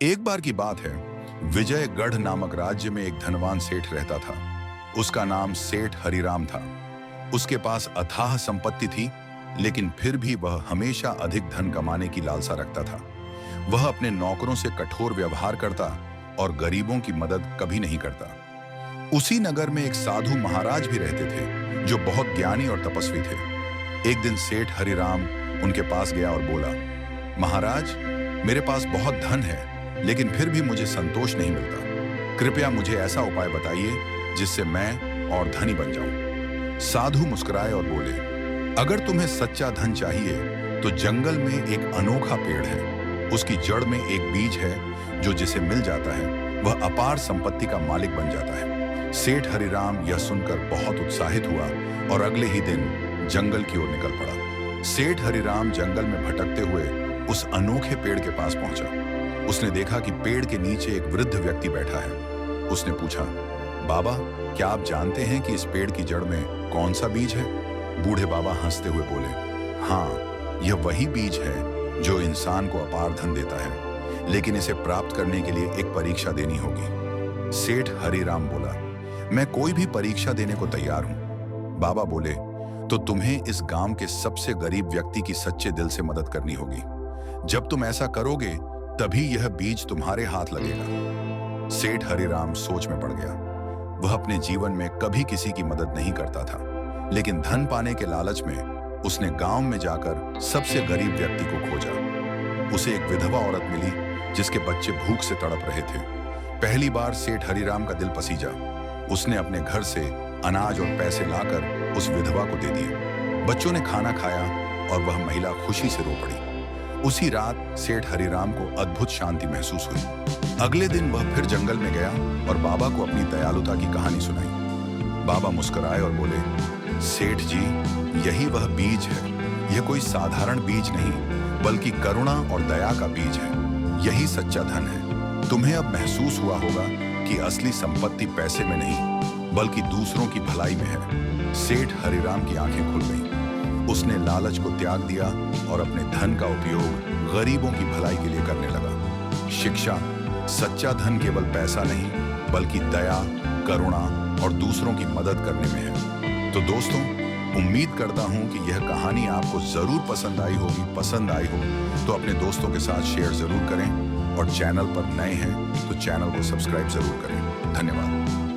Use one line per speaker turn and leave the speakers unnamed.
एक बार की बात है, विजयगढ़ नामक राज्य में एक धनवान सेठ रहता था। उसका नाम सेठ हरिराम था। उसके पास अथाह संपत्ति थी, लेकिन फिर भी वह हमेशा अधिक धन कमाने की लालसा रखता था। वह अपने नौकरों से कठोर व्यवहार करता और गरीबों की मदद कभी नहीं करता। उसी नगर में एक साधु महाराज भी रहते थे, जो बहुत ज्ञानी और तपस्वी थे। एक दिन सेठ हरिराम उनके पास गया और बोला, महाराज, मेरे पास बहुत धन है, लेकिन फिर भी मुझे संतोष नहीं मिलता। कृपया मुझे ऐसा उपाय बताइए जिससे मैं और धनी बन जाऊं। साधु मुस्कुराए और बोले, अगर तुम्हें सच्चा धन चाहिए तो जंगल में एक अनोखा पेड़ है। उसकी जड़ में एक बीज है, जो जिसे मिल जाता है वह अपार संपत्ति का मालिक बन जाता है। सेठ हरिराम यह सुनकर बहुत उत्साहित हुआ और अगले ही दिन जंगल की ओर निकल पड़ा। सेठ हरिराम जंगल में भटकते हुए उस अनोखे पेड़ के पास पहुंचा। उसने देखा कि पेड़ के नीचे एक वृद्ध व्यक्ति बैठा है। उसने पूछा, बाबा, क्या आप जानते हैं कि इस पेड़ की जड़ में कौन सा बीज है? बूढ़े बाबा हंसते हुए बोले, हाँ, यह वही बीज है जो इंसान को अपार धन देता है, लेकिन इसे प्राप्त करने के लिए एक परीक्षा देनी होगी। सेठ हरिराम बोला, मैं कोई भी परीक्षा देने को तैयार हूं। बाबा बोले, तो तुम्हें इस गांव के सबसे गरीब व्यक्ति की सच्चे दिल से मदद करनी होगी। जब तुम ऐसा करोगे तभी यह बीज तुम्हारे हाथ लगेगा। सेठ हरिराम सोच में पड़ गया। वह अपने जीवन में कभी किसी की मदद नहीं करता था, लेकिन धन पाने के लालच में उसने गांव में जाकर सबसे गरीब व्यक्ति को खोजा। उसे एक विधवा औरत मिली जिसके बच्चे भूख से तड़प रहे थे। पहली बार सेठ हरिराम का दिल पसीजा। उसने अपने घर से अनाज और पैसे लाकर उस विधवा को दे दिए। बच्चों ने खाना खाया और वह महिला खुशी से रो पड़ी। उसी रात सेठ हरिराम को अद्भुत शांति महसूस हुई। अगले दिन वह फिर जंगल में गया और बाबा को अपनी दयालुता की कहानी सुनाई। बाबा मुस्कुराए और बोले, सेठ जी, यही वह बीज है। यह कोई साधारण बीज नहीं, बल्कि करुणा और दया का बीज है। यही सच्चा धन है। तुम्हें अब महसूस हुआ होगा कि असली संपत्ति पैसे में नहीं, बल्कि दूसरों की भलाई में है। सेठ हरिराम की आंखें खुल गईं। उसने लालच को त्याग दिया और अपने धन का उपयोग गरीबों की भलाई के लिए करने लगा। शिक्षा, सच्चा धन केवल पैसा नहीं, बल्कि दया, करुणा और दूसरों की मदद करने में है। तो दोस्तों, उम्मीद करता हूं कि यह कहानी आपको जरूर पसंद आई होगी। पसंद आई हो तो अपने दोस्तों के साथ शेयर जरूर करें और चैनल पर नए हैं तो चैनल को सब्सक्राइब जरूर करें। धन्यवाद।